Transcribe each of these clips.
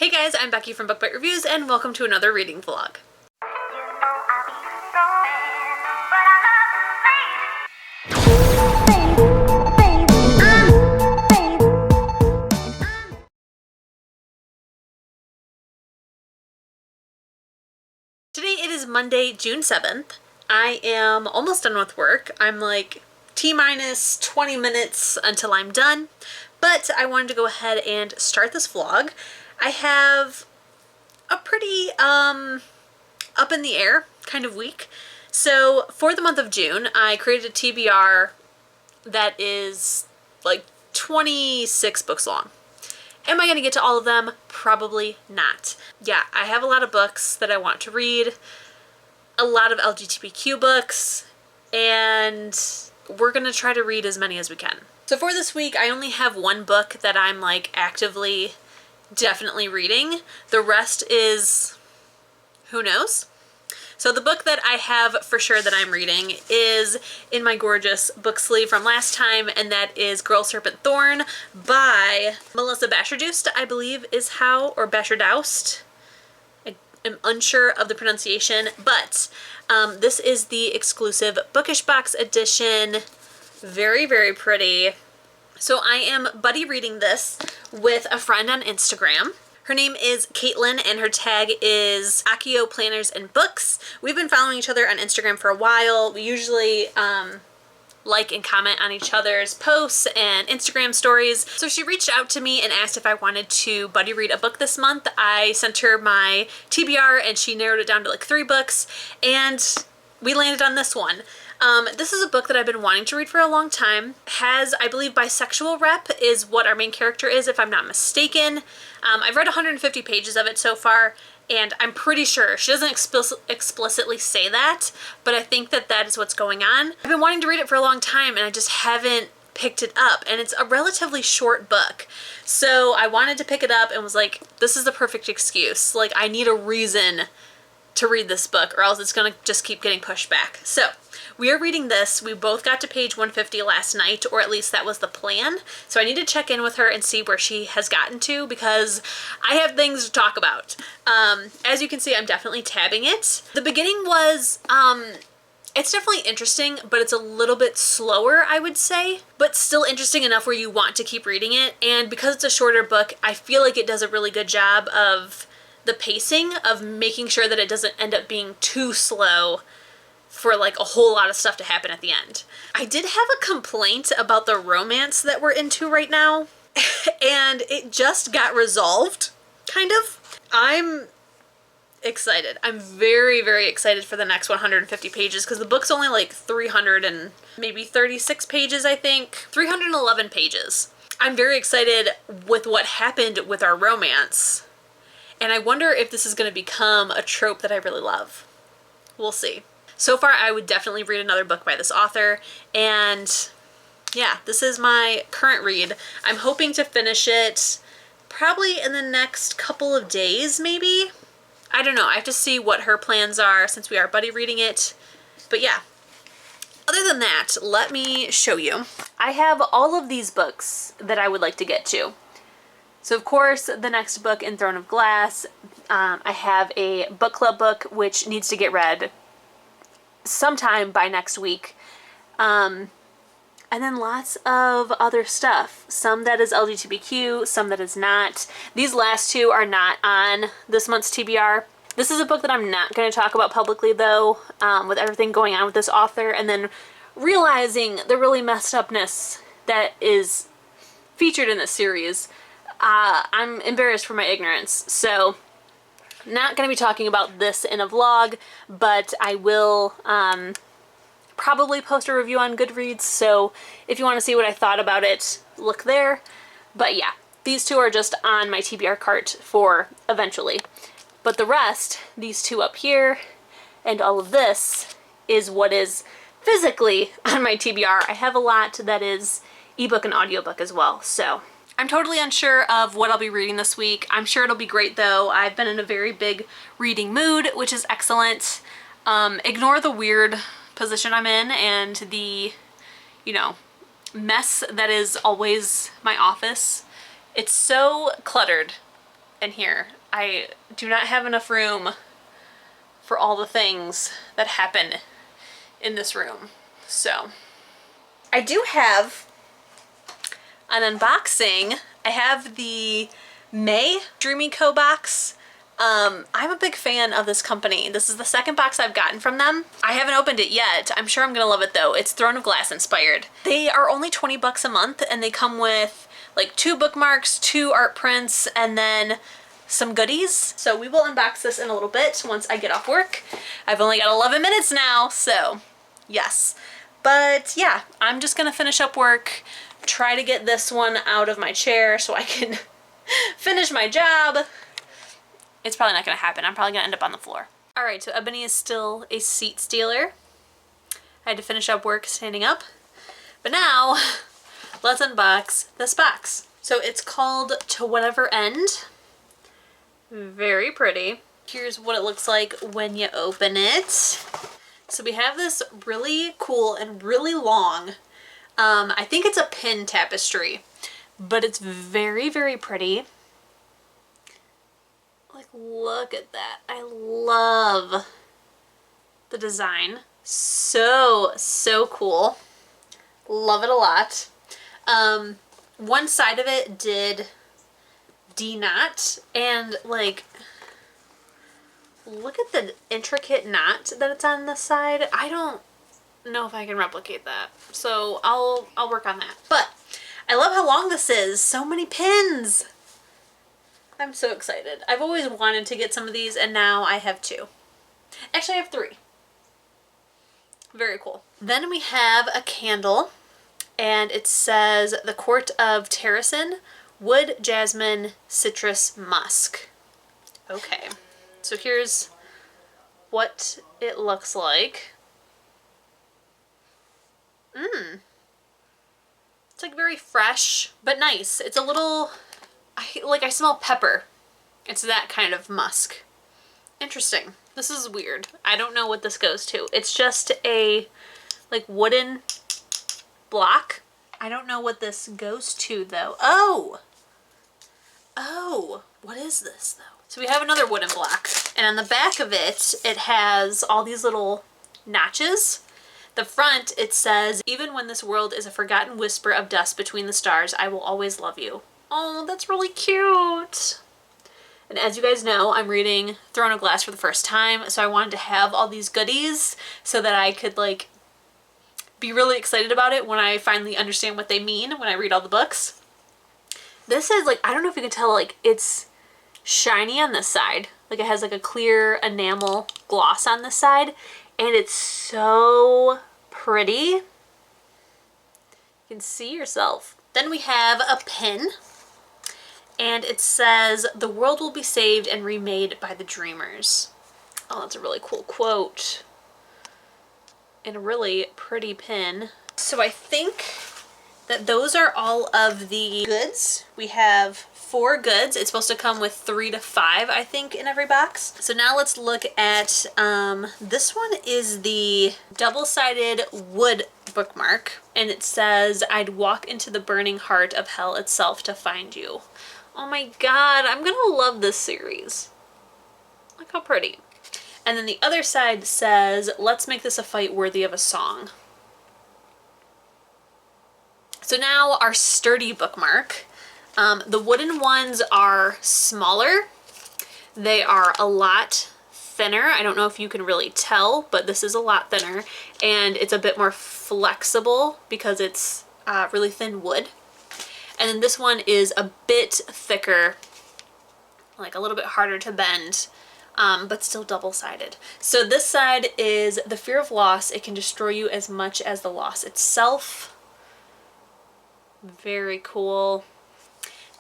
Hey guys, I'm Becky from Book Bite Reviews and welcome to another reading vlog. Today it is Monday, June 7th. I am almost done with work. I'm like T-minus 20 minutes until I'm done, but I wanted to go ahead and start this vlog. I have a pretty up in the air kind of week. So for the month of June, I created a TBR that is like 26 books long. Am I going to get to all of them? Probably not. Yeah, I have a lot of books that I want to read, a lot of LGBTQ books, and we're going to try to read as many as we can. So for this week, I only have one book that I'm like actively definitely reading. The rest is who knows. So the book that I have for sure that I'm reading is in my gorgeous book sleeve from last time, and that is Girl, Serpent, Thorn by Melissa Bashardoust, I believe is how, or Bashardoust. I am unsure of the pronunciation, but this is the exclusive Bookish Box edition. Very, very pretty. So I am buddy reading this with a friend on Instagram. Her name is Caitlin and her tag is Akio Planners and Books. We've been following each other on Instagram for a while. We usually like and comment on each other's posts and Instagram stories. So she reached out to me and asked if I wanted to buddy read a book this month. I sent her my TBR and she narrowed it down to like 3 books and we landed on this one. This is a book that I've been wanting to read for a long time. Has, I believe, bisexual rep is what our main character is, if I'm not mistaken. I've read 150 pages of it so far, and I'm pretty sure she doesn't explicitly say that, but I think that that is what's going on. I've been wanting to read it for a long time, and I just haven't picked it up, and it's a relatively short book. So I wanted to pick it up and was like, this is the perfect excuse. Like, I need a reason to read this book, or else it's gonna just keep getting pushed back. So we are reading this. We both got to page 150 last night, or at least that was the plan. So I need to check in with her and see where she has gotten to because I have things to talk about. As you can see, I'm definitely tabbing it. The beginning was, it's definitely interesting, but it's a little bit slower, I would say, but still interesting enough where you want to keep reading it. And because it's a shorter book, I feel like it does a really good job of the pacing of making sure that it doesn't end up being too slow for like a whole lot of stuff to happen at the end. I did have a complaint about the romance that we're into right now, and it just got resolved, kind of. I'm excited. I'm very, very excited for the next 150 pages because the book's only like 300 and maybe 36 pages, I think. 311 pages. I'm very excited with what happened with our romance, and I wonder if this is going to become a trope that I really love. We'll see. So far, I would definitely read another book by this author, and yeah, this is my current read. I'm hoping to finish it probably in the next couple of days, maybe? I don't know. I have to see what her plans are since we are buddy reading it. But yeah, other than that, let me show you. I have all of these books that I would like to get to. So of course, the next book in Throne of Glass, I have a book club book which needs to get read sometime by next week. And then lots of other stuff. Some that is LGBTQ, some that is not. These last two are not on this month's TBR. This is a book that I'm not going to talk about publicly though, with everything going on with this author, and then realizing the really messed upness that is featured in this series. I'm embarrassed for my ignorance, so not going to be talking about this in a vlog, but I will probably post a review on Goodreads, so if you want to see what I thought about it, look there. But yeah, these two are just on my TBR cart for eventually. But the rest, these two up here, and all of this, is what is physically on my TBR. I have a lot that is ebook and audiobook as well, so I'm totally unsure of what I'll be reading this week. I'm sure it'll be great though. I've been in a very big reading mood, which is excellent. Ignore the weird position I'm in and the, you know, mess that is always my office. It's so cluttered in here. I do not have enough room for all the things that happen in this room. So I do have an unboxing. I have the May Dreamy&Co box. I'm a big fan of this company. This is the second box I've gotten from them. I haven't opened it yet. I'm sure I'm gonna love it though. It's Throne of Glass inspired. They are only 20 bucks a month and they come with like 2 bookmarks, 2 art prints, and then some goodies. So we will unbox this in a little bit once I get off work. I've only got 11 minutes now, so yes. But yeah, I'm just gonna finish up work, try to get this one out of my chair so I can finish my job. It's probably not gonna happen. I'm probably gonna end up on the floor. All right, so Ebony is still a seat stealer. I had to finish up work standing up. But now, let's unbox this box. So it's called To Whatever End. Very pretty. Here's what it looks like when you open it. So we have this really cool and really long, I think it's a pin tapestry, but it's very, very pretty. Like, look at that. I love the design. So, so cool. Love it a lot. One side of it did D-knot, and like, look at the intricate knot that it's on this side. I don't know if I can replicate that, so I'll work on that. But I love how long this is. So many pins. I'm so excited. I've always wanted to get some of these, and now I have 2. Actually, I have 3. Very cool. Then we have a candle, and it says The Court of Terracin, Wood, Jasmine, Citrus, Musk. Okay, so here's what it looks like. It's like very fresh, but nice. It's a little, I smell pepper. It's that kind of musk. Interesting. This is weird. I don't know what this goes to. It's just a like wooden block. I don't know what this goes to though. Oh, what is this though? So we have another wooden block, and on the back of it, it has all these little notches. The front, it says, even when this world is a forgotten whisper of dust between the stars, I will always love you. Oh, that's really cute. And as you guys know, I'm reading Throne of Glass for the first time, so I wanted to have all these goodies so that I could like be really excited about it when I finally understand what they mean when I read all the books. This is like, I don't know if you can tell, like it's shiny on this side. Like it has like a clear enamel gloss on this side, and it's so pretty. You can see yourself. Then we have a pin, and it says, the world will be saved and remade by the dreamers. Oh, that's a really cool quote. And a really pretty pin. So I think that those are all of the goods. We have 4 goods. It's supposed to come with 3 to 5, I think, in every box. So now let's look at, this one is the double-sided wood bookmark. And it says, I'd walk into the burning heart of hell itself to find you. Oh my god, I'm gonna love this series. Look how pretty. And then the other side says, let's make this a fight worthy of a song. So now our sturdy bookmark. The wooden ones are smaller. They are a lot thinner. I don't know if you can really tell, but this is a lot thinner. And it's a bit more flexible because it's really thin wood. And then this one is a bit thicker, like a little bit harder to bend, but still double-sided. So this side is the fear of loss. It can destroy you as much as the loss itself. Very cool.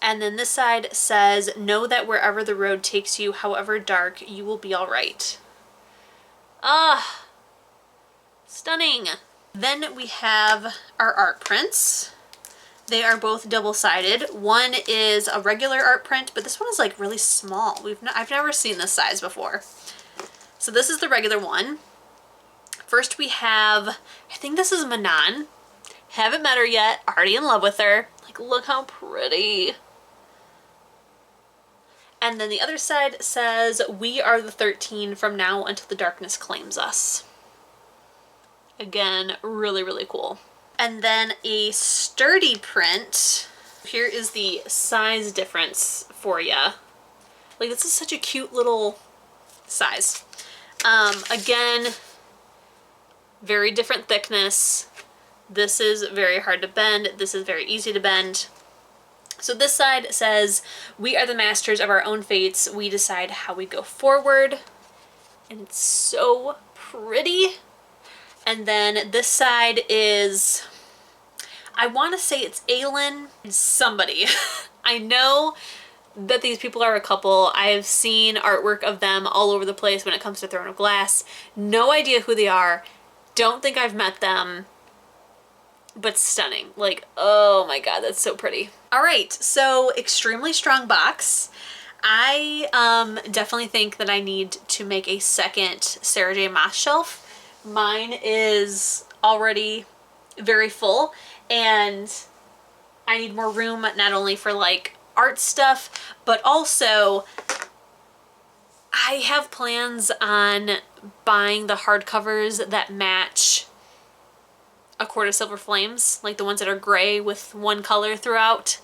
And then this side says, know that wherever the road takes you, however dark, you will be all right. Ah, stunning. Then we have our art prints. They are both double-sided. One is a regular art print, but this one is like really small. I've never seen this size before. So this is the regular one. First we have, I think this is Manon. Haven't met her yet, already in love with her. Like, look how pretty. And then the other side says, "We are the 13 from now until the darkness claims us." Again, really, really cool. And then a sturdy print. Here is the size difference for you. Like, this is such a cute little size. Again, very different thickness. This is very hard to bend. This is very easy to bend. So this side says, "We are the masters of our own fates. We decide how we go forward." And it's so pretty. And then this side is, I want to say it's Aelin and somebody. I know that these people are a couple. I've seen artwork of them all over the place when it comes to Throne of Glass. No idea who they are. Don't think I've met them. But stunning. Like, oh my god, that's so pretty. All right, so extremely strong box. I definitely think that I need to make a second Sarah J. Maas shelf. Mine is already very full, and I need more room, not only for like art stuff, but also I have plans on buying the hardcovers that match A Court of Silver Flames, like the ones that are gray with one color throughout.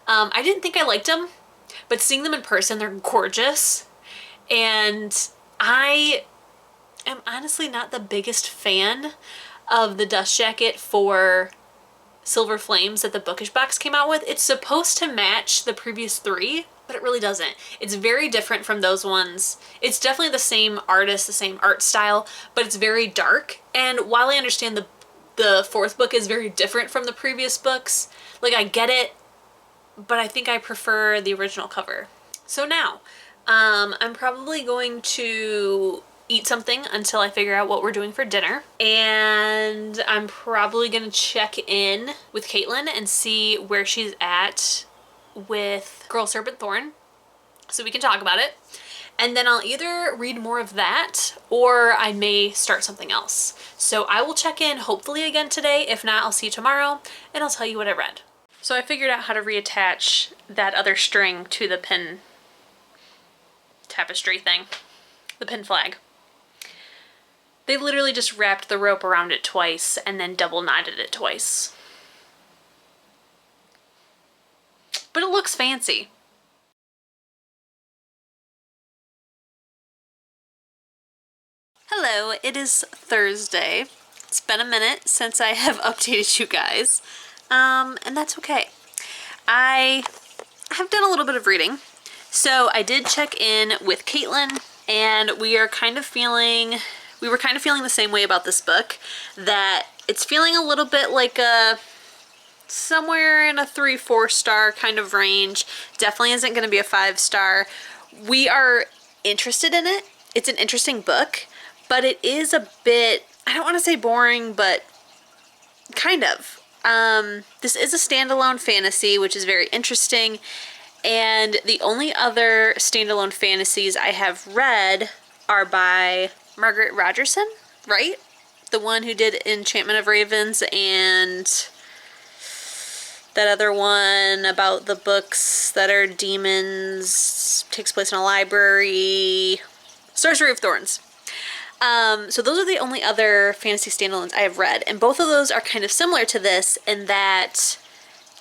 I didn't think I liked them, but seeing them in person, they're gorgeous. And I am honestly not the biggest fan of the dust jacket for Silver Flames that the Bookish box came out with. It's supposed to match the previous 3, but it really doesn't. It's very different from those ones. It's definitely the same artist, the same art style, but it's very dark. And while I understand the 4th book is very different from the previous books, like, I get it, but I think I prefer the original cover. So now, I'm probably going to eat something until I figure out what we're doing for dinner. And I'm probably gonna check in with Caitlin and see where she's at with Girl Serpent Thorn, so we can talk about it. And then I'll either read more of that or I may start something else. So I will check in hopefully again today. If not, I'll see you tomorrow and I'll tell you what I read. So I figured out how to reattach that other string to the pin tapestry thing, the pin flag. They literally just wrapped the rope around it twice and then double knotted it twice. But it looks fancy. Hello, it is Thursday. It's been a minute since I have updated you guys, and that's okay. I have done a little bit of reading. So I did check in with Caitlin, and we were kind of feeling the same way about this book, that it's feeling a little bit like somewhere in a 3-4 star kind of range. Definitely isn't going to be a 5-star. We are interested in it. It's an interesting book, but it is a bit, I don't want to say boring, but kind of. This is a standalone fantasy, which is very interesting. And the only other standalone fantasies I have read are by Margaret Rogerson, right? The one who did Enchantment of Ravens and that other one about the books that are demons, takes place in a library, Sorcery of Thorns. So those are the only other fantasy standalones I have read, and both of those are kind of similar to this in that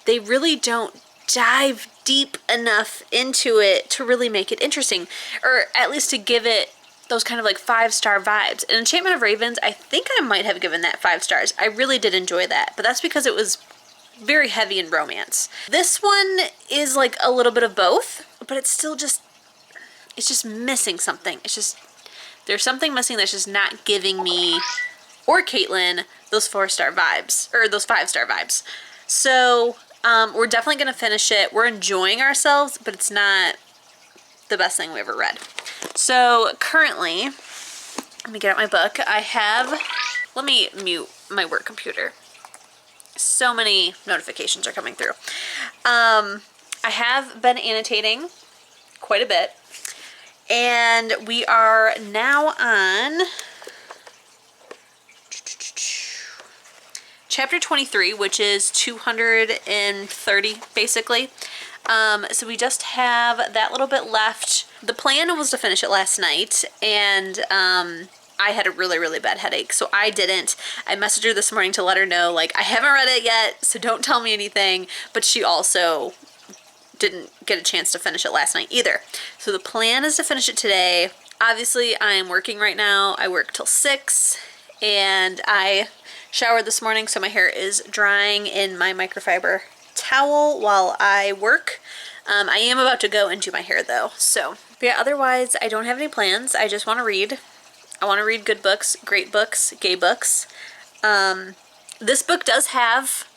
they really don't dive deep enough into it to really make it interesting, or at least to give it those kind of like 5-star vibes. And Enchantment of Ravens, I think I might have given that 5 stars. I really did enjoy that, but that's because it was very heavy in romance. This one is like a little bit of both, but it's still just, it's just missing something. It's just, there's something missing that's just not giving me or Caitlin those 4-star vibes, or those 5-star vibes. So we're definitely gonna finish it. We're enjoying ourselves, but it's not the best thing we ever read. So currently, let me get out my book. I have, let me mute my work computer. So many notifications are coming through. I have been annotating quite a bit, and we are now on chapter 23, which is 230 basically. So we just have that little bit left. The plan was to finish it last night, and I had a really, really bad headache, so I didn't. I messaged her this morning to let her know, like, I haven't read it yet, so don't tell me anything, but she also didn't get a chance to finish it last night either. So the plan is to finish it today. Obviously, I am working right now. I work till 6, and I showered this morning, so my hair is drying in my microfiber towel while I work. I am about to go and do my hair though, so. But yeah, otherwise, I don't have any plans. I just want to read. I want to read good books, great books, gay books. This book does have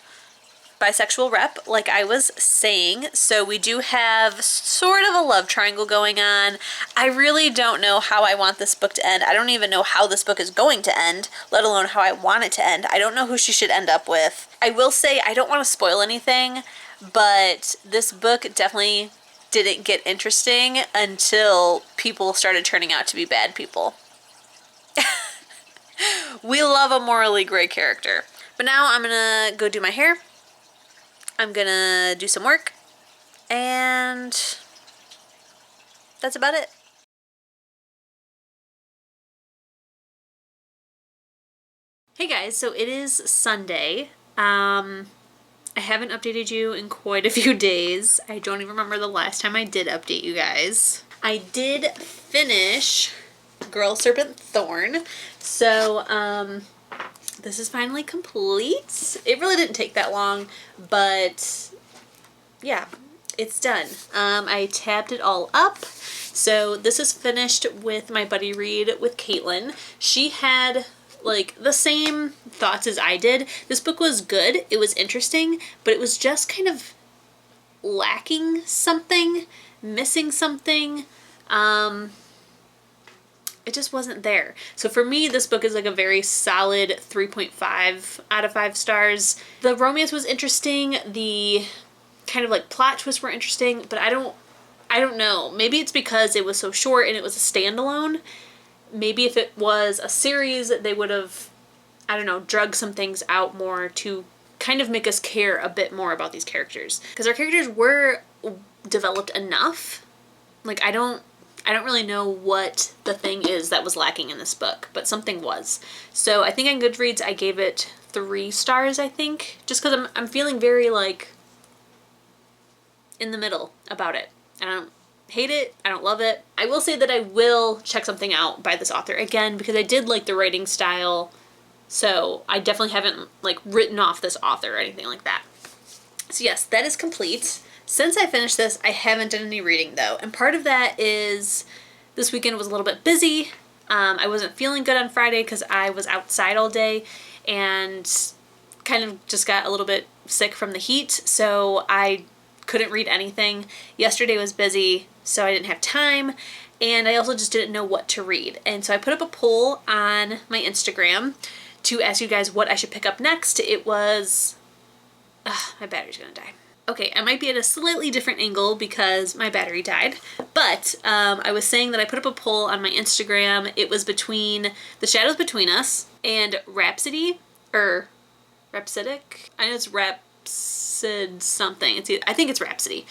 bisexual rep, like I was saying, so we do have sort of a love triangle going on. I really don't know how I want this book to end. I don't even know how this book is going to end, let alone how I want it to end. I don't know who she should end up with. I will say I don't want to spoil anything, but this book definitely didn't get interesting until people started turning out to be bad people. We love a morally gray character. But now I'm gonna go do my hair. I'm gonna do some work. And that's about it. Hey guys, so it is Sunday. I haven't updated you in quite a few days. I don't even remember the last time I did update you guys. I did finish Girl Serpent Thorn. So, this is finally complete. It really didn't take that long, but yeah, it's done. I tabbed it all up. So this is finished with my buddy read with Caitlin. She had like the same thoughts as I did. This book was good. It was interesting, but it was just kind of lacking something, missing something. It just wasn't there. So for me, this book is like a very solid 3.5 out of 5 stars. The romance was interesting. The kind of like plot twists were interesting, but I don't know. Maybe it's because it was so short and it was a standalone. Maybe if it was a series, they would have, I don't know, drug some things out more to kind of make us care a bit more about these characters. Because our characters were developed enough. Like, I don't really know what the thing is that was lacking in this book, but something was. So I think on Goodreads I gave it 3 stars, I think, just because I'm feeling very like in the middle about it. I don't hate it, I don't love it. I will say that I will check something out by this author again because I did like the writing style, so I definitely haven't like written off this author or anything like that. So yes, that is complete. Since I finished this, I haven't done any reading though, and part of that is this weekend was a little bit busy. I wasn't feeling good on Friday because I was outside all day and kind of just got a little bit sick from the heat, so I couldn't read anything. Yesterday was busy, so I didn't have time, and I also just didn't know what to read. And so I put up a poll on my Instagram to ask you guys what I should pick up next. It was... my battery's gonna die. Okay, I might be at a slightly different angle because my battery died, but I was saying that I put up a poll on my Instagram. It was between The Shadows Between Us and Rhapsodic. I know it's Rhapsod something. I think it's Rhapsody.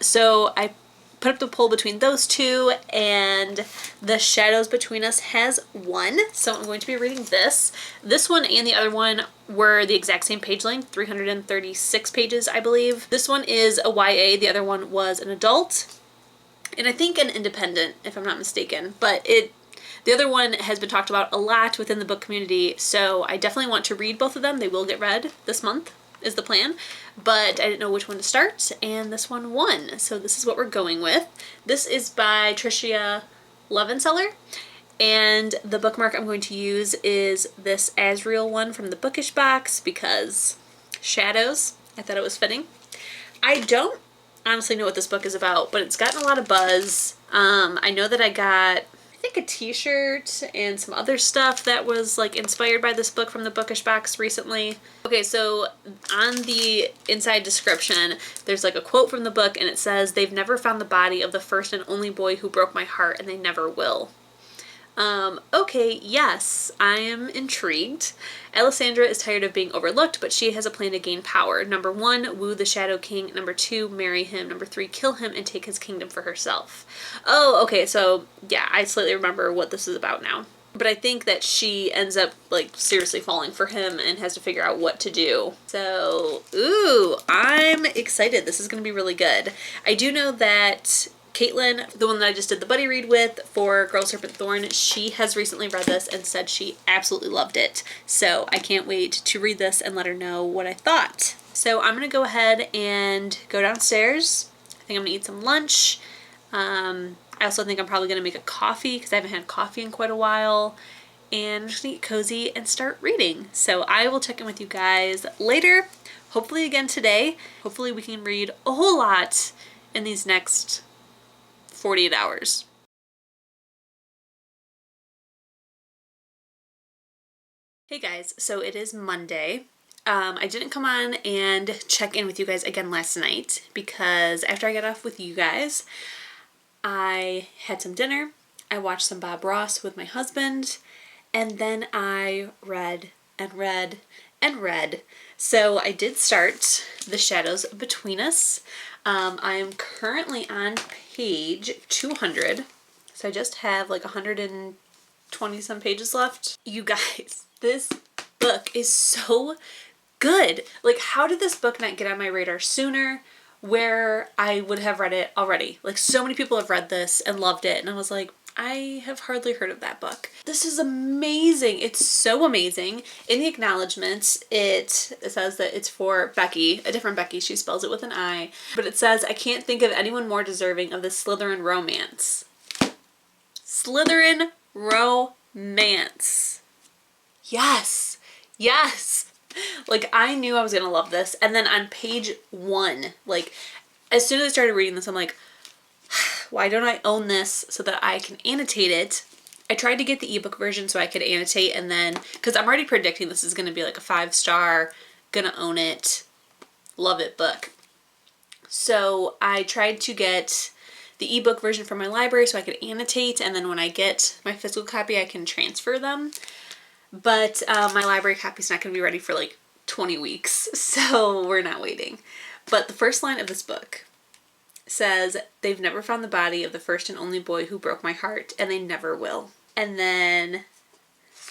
So I put up the poll between those two, and The Shadows Between Us has won, so I'm going to be reading this. This one and the other one were the exact same page length, 336 pages, I believe. This one is a YA, the other one was an adult, and I think an independent, if I'm not mistaken, but the other one has been talked about a lot within the book community, so I definitely want to read both of them. They will get read this month, is the plan, but I didn't know which one to start, and this one won, so this is what we're going with. This is by Tricia Levenseller, and the bookmark I'm going to use is this Azrael one from the Bookish box because shadows. I thought it was fitting. I don't honestly know what this book is about, but it's gotten a lot of buzz. I know that I got, I think, a t-shirt and some other stuff that was like inspired by this book from the Bookish box recently. Okay, so on the inside description, there's like a quote from the book, and it says, "They've never found the body of the first and only boy who broke my heart, and they never will." Okay, yes, I am intrigued. Alessandra is tired of being overlooked, but she has a plan to gain power. Number 1, woo the Shadow King. Number 2, marry him. Number 3, kill him and take his kingdom for herself. Oh, okay, so yeah, I slightly remember what this is about now. But I think that she ends up, like, seriously falling for him and has to figure out what to do. So, ooh, I'm excited. This is going to be really good. I do know that Caitlin, the one that I just did the buddy read with for Girl, Serpent, Thorn, she has recently read this and said she absolutely loved it. So I can't wait to read this and let her know what I thought. So I'm going to go ahead and go downstairs. I think I'm going to eat some lunch. I also think I'm probably going to make a coffee because I haven't had coffee in quite a while. And I'm just going to get cozy and start reading. So I will check in with you guys later. Hopefully again today. Hopefully we can read a whole lot in these next 48 hours. Hey guys, so it is Monday. I didn't come on and check in with you guys again last night because after I got off with you guys, I had some dinner, I watched some Bob Ross with my husband, and then I read and read and read. So I did start The Shadows Between Us. I am currently on page 200, so I just have like 120 some pages left. You guys, this book is so good. Like, how did this book not get on my radar sooner where I would have read it already? Like, so many people have read this and loved it, and I was like, I have hardly heard of that book. This is amazing. It's so amazing. In the acknowledgments, it says that it's for Becky, a different Becky. She spells it with an I. But it says, I can't think of anyone more deserving of this Slytherin romance. Slytherin romance. Yes. Yes. Like, I knew I was going to love this. And then on page 1, like, as soon as I started reading this, I'm like, why don't I own this so that I can annotate it? I tried to get the ebook version so I could annotate, and then, because I'm already predicting this is going to be like a 5-star, gonna own it, love it book. So I tried to get the ebook version from my library so I could annotate, and then when I get my physical copy I can transfer them. But my library copy's not going to be ready for like 20 weeks, so we're not waiting. But the first line of this book says, they've never found the body of the first and only boy who broke my heart, and they never will. And then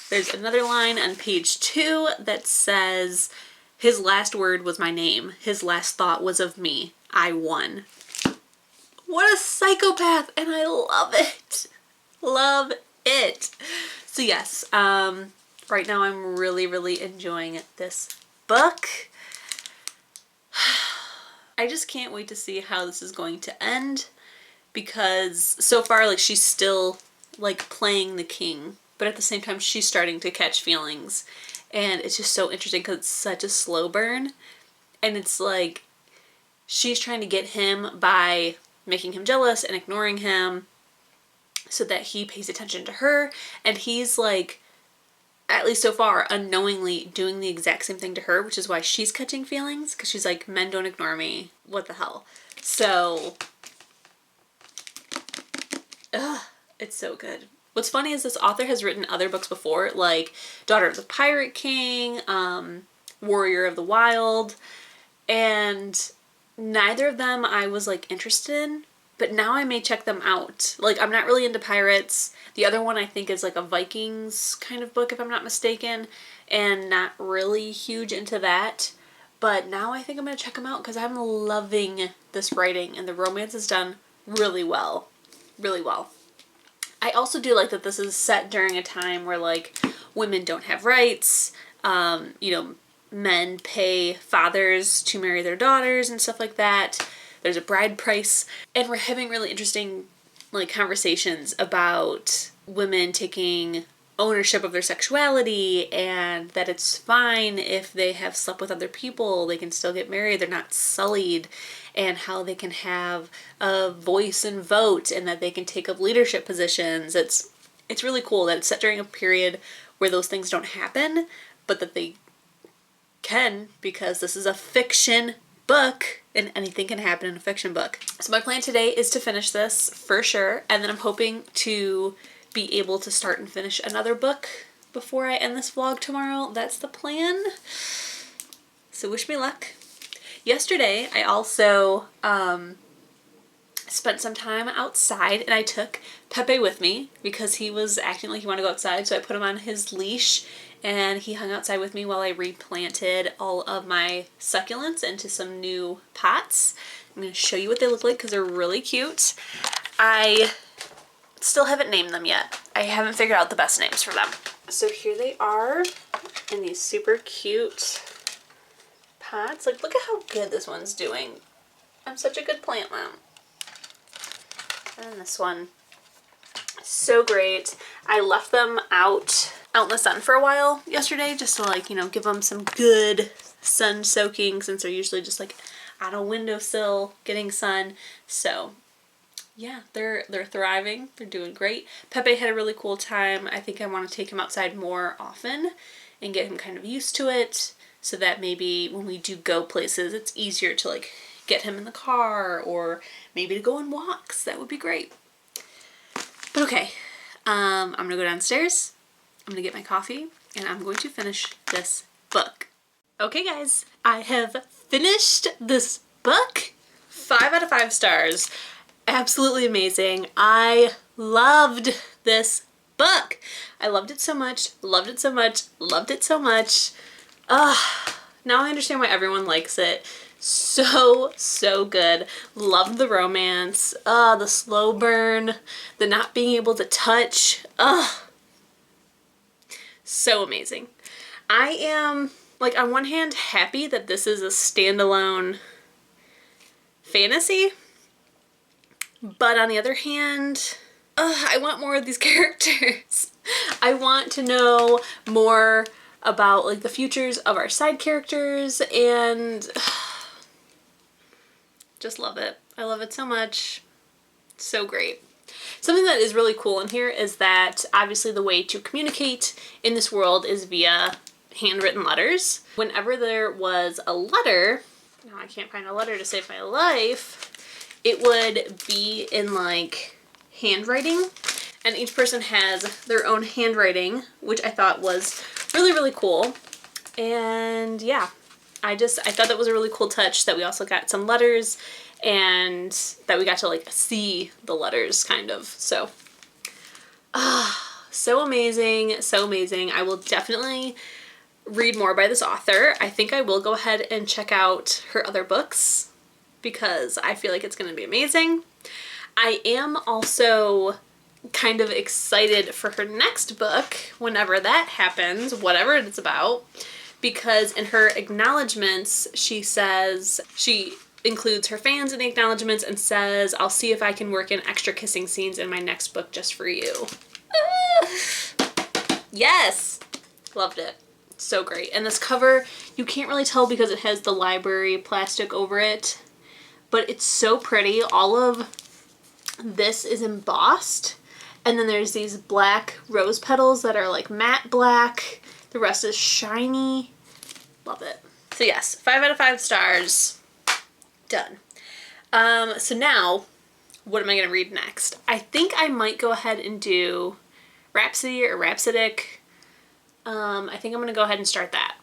there's another line on page 2 that says, his last word was my name. His last thought was of me. I won. What a psychopath, and I love it. Love it. So yes, right now I'm really, really enjoying this book. I just can't wait to see how this is going to end, because so far, like, she's still like playing the king, but at the same time she's starting to catch feelings, and it's just so interesting because it's such a slow burn, and it's like she's trying to get him by making him jealous and ignoring him so that he pays attention to her, and he's like, at least so far, unknowingly doing the exact same thing to her, which is why she's catching feelings, because she's like, men don't ignore me. What the hell? So, it's so good. What's funny is this author has written other books before, like Daughter of the Pirate King, Warrior of the Wild, and neither of them I was like interested in, but now I may check them out. Like, I'm not really into pirates. The other one I think is like a Vikings kind of book, if I'm not mistaken, and not really huge into that. But now I think I'm going to check them out because I'm loving this writing, and the romance is done really well. Really well. I also do like that this is set during a time where, like, women don't have rights, you know, men pay fathers to marry their daughters and stuff like that. There's a bride price, and we're having really interesting, like, conversations about women taking ownership of their sexuality, and that it's fine if they have slept with other people, they can still get married, they're not sullied, and how they can have a voice and vote, and that they can take up leadership positions. It's really cool that it's set during a period where those things don't happen, but that they can, because this is a fiction book and anything can happen in a fiction book. So my plan today is to finish this for sure, and then I'm hoping to be able to start and finish another book before I end this vlog tomorrow. That's the plan. So wish me luck. Yesterday, I also spent some time outside, and I took Pepe with me because he was acting like he wanted to go outside, so I put him on his leash and he hung outside with me while I replanted all of my succulents into some new pots. I'm going to show you what they look like because they're really cute. I still haven't named them yet. I haven't figured out the best names for them. So here they are in these super cute pots. Like, look at how good this one's doing. I'm such a good plant mom. And this one, so great. I left them out in the sun for a while yesterday just to, like, you know, give them some good sun soaking since they're usually just like on a windowsill getting sun. So yeah, they're thriving. They're doing great. Pepe had a really cool time. I think I want to take him outside more often and get him kind of used to it so that maybe when we do go places, it's easier to, like, get him in the car or maybe to go on walks. That would be great. But okay, I'm gonna go downstairs, I'm gonna get my coffee, and I'm going to finish this book. Okay guys, I have finished this book. 5 out of 5 stars. Absolutely amazing. I loved this book. I loved it so much, loved it so much, loved it so much. Now I understand why everyone likes it. So good. Loved the romance. The slow burn. The not being able to touch. So amazing. I am, like, on one hand happy that this is a standalone fantasy, but on the other hand, I want more of these characters. I want to know more about, like, the futures of our side characters, and just love it. I love it so much. So great. Something that is really cool in here is that obviously the way to communicate in this world is via handwritten letters. Whenever there was a letter, now I can't find a letter to save my life, it would be in, like, handwriting, and each person has their own handwriting, which I thought was really cool. And yeah, I thought that was a really cool touch that we also got some letters and that we got to, like, see the letters kind of. So so amazing, so amazing. I will definitely read more by this author. I think I will go ahead and check out her other books because I feel like it's going to be amazing. I am also kind of excited for her next book whenever that happens, whatever it's about, because in her acknowledgements she says, she includes her fans in the acknowledgements and says, "I'll see if I can work in extra kissing scenes in my next book just for you." Yes! Loved it. So great. And this cover, you can't really tell because it has the library plastic over it, but it's so pretty. All of this is embossed, and then there's these black rose petals that are, like, matte black. The rest is shiny. Love it. So yes, 5 out of 5 stars. Done. So now, what am I going to read next? I think I might go ahead and do Rhapsody or Rhapsodic. I think I'm going to go ahead and start that.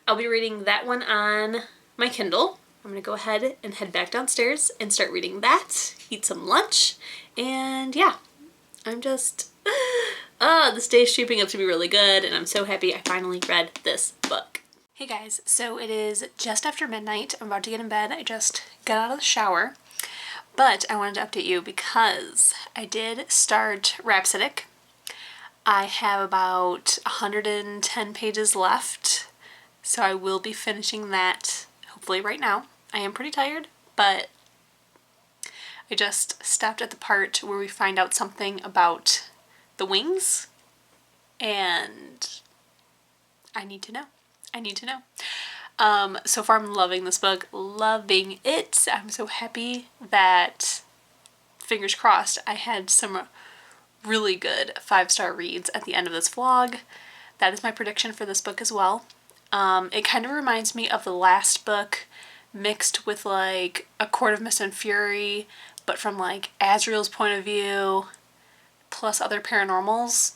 I'll be reading that one on my Kindle. I'm going to go ahead and head back downstairs and start reading that, eat some lunch, and yeah, I'm just, this day is shaping up to be really good, and I'm so happy I finally read this book. Hey guys, so it is just after midnight. I'm about to get in bed. I just got out of the shower, but I wanted to update you because I did start Rhapsodic. I have about 110 pages left, so I will be finishing that hopefully right now. I am pretty tired, but I just stopped at the part where we find out something about the wings, and I need to know. I need to know. So far I'm loving this book, loving it. I'm so happy that, fingers crossed, I had some really good 5-star reads at the end of this vlog. That is my prediction for this book as well. It kind of reminds me of the last book mixed with, like, A Court of Mist and Fury, but from, like, Azriel's point of view, plus other paranormals.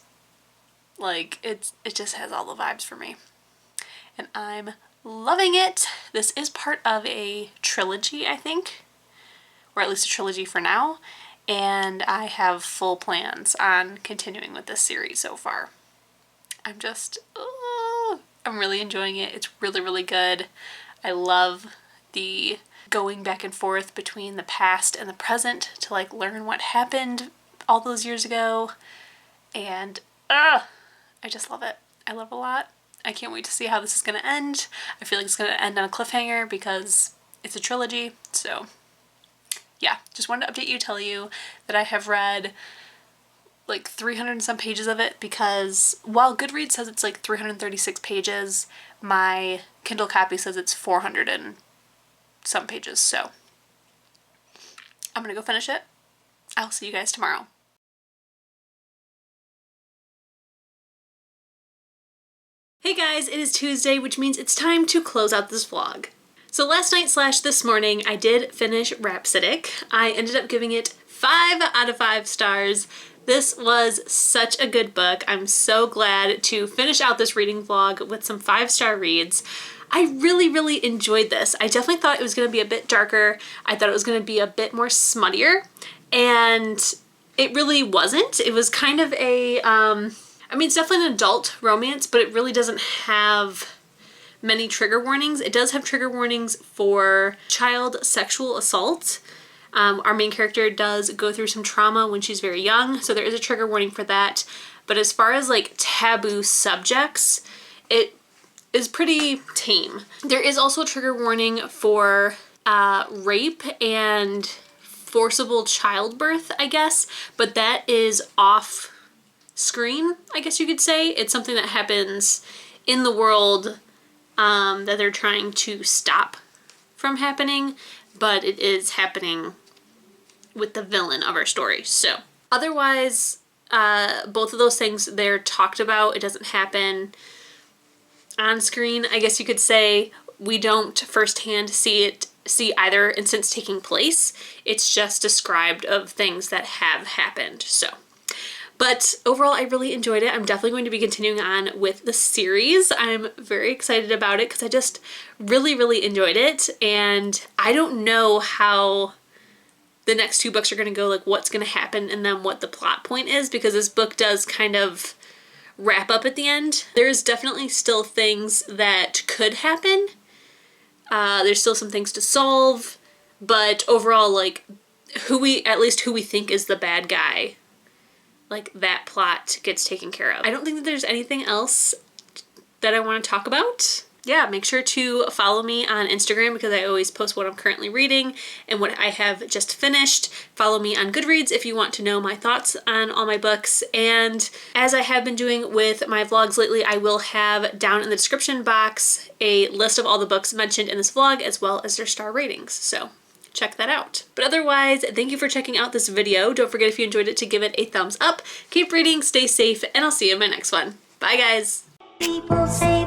Like, it just has all the vibes for me. And I'm loving it. This is part of a trilogy, I think. Or at least a trilogy for now. And I have full plans on continuing with this series so far. I'm just, I'm really enjoying it. It's really, really good. I love the going back and forth between the past and the present to like learn what happened all those years ago. And I just love it. I love it a lot. I can't wait to see how this is going to end. I feel like it's going to end on a cliffhanger because it's a trilogy. So yeah, just wanted to update you, tell you that I have read like 300 and some pages of it, because while Goodreads says it's like 336 pages, my Kindle copy says it's 400 and some pages. So I'm gonna go finish it. I'll see you guys tomorrow. Hey guys, it is Tuesday, which means it's time to close out this vlog. So last night / this morning, I did finish Rhapsodic. I ended up giving it 5 out of 5 stars. This was such a good book. I'm so glad to finish out this reading vlog with some 5-star reads. I really, really enjoyed this. I definitely thought it was going to be a bit darker. I thought it was going to be a bit more smuttier, and it really wasn't. It was kind of a, I mean, it's definitely an adult romance, but it really doesn't have many trigger warnings. It does have trigger warnings for child sexual assault. Our main character does go through some trauma when she's very young, so there is a trigger warning for that. But as far as like taboo subjects, it is pretty tame. There is also a trigger warning for rape and forcible childbirth, I guess, but that is off screen, I guess you could say. It's something that happens in the world that they're trying to stop from happening, but it is happening with the villain of our story. So otherwise, both of those things they're talked about. It doesn't happen on screen, I guess you could say. We don't firsthand see either instance taking place. It's just described of things that have happened. So, but overall, I really enjoyed it. I'm definitely going to be continuing on with the series. I'm very excited about it because I just really, really enjoyed it. And I don't know how the next 2 books are going to go, like what's going to happen and then what the plot point is, because this book does kind of wrap up at the end. There's definitely still things that could happen. There's still some things to solve, but overall, like who we think is the bad guy, like that plot gets taken care of. I don't think that there's anything else that I want to talk about. Yeah, make sure to follow me on Instagram because I always post what I'm currently reading and what I have just finished. Follow me on Goodreads if you want to know my thoughts on all my books. And as I have been doing with my vlogs lately, I will have down in the description box a list of all the books mentioned in this vlog as well as their star ratings. So check that out. But otherwise, thank you for checking out this video. Don't forget, if you enjoyed it, to give it a thumbs up. Keep reading, stay safe, and I'll see you in my next one. Bye guys! People say